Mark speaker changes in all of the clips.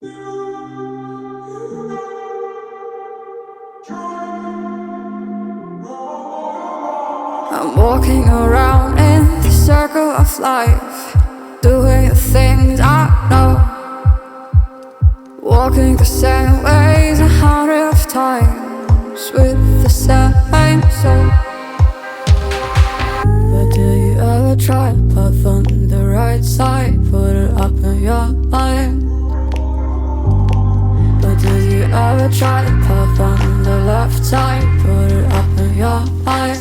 Speaker 1: I'm walking around in the circle of life, doing the things I know, walking the same ways 100 of times with the same soul. But do you ever try to path on the right side, put it up in your mind? But do you ever try to path on the left side, put it up in your mind?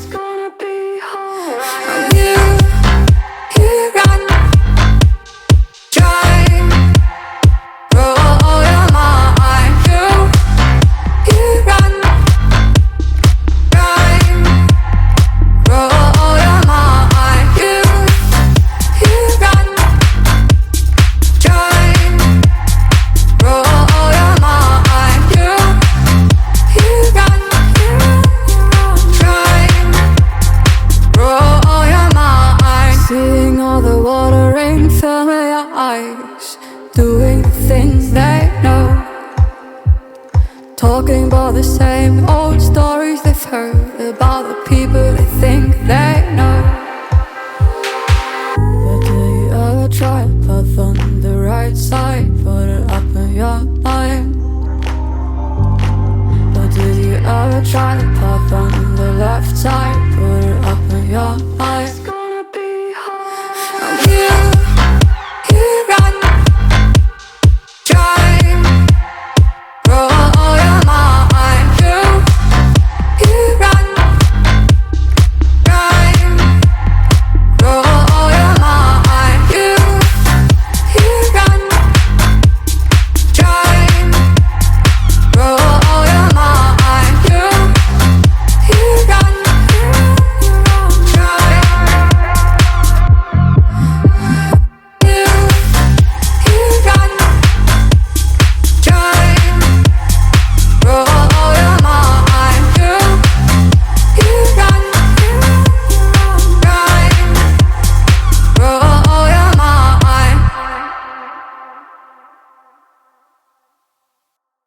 Speaker 1: Doing the things they know, talking about the same old stories they've heard about the people they think they know. But do you ever try to path on the right side, put it up in your mind? But do you ever try to path on the left side?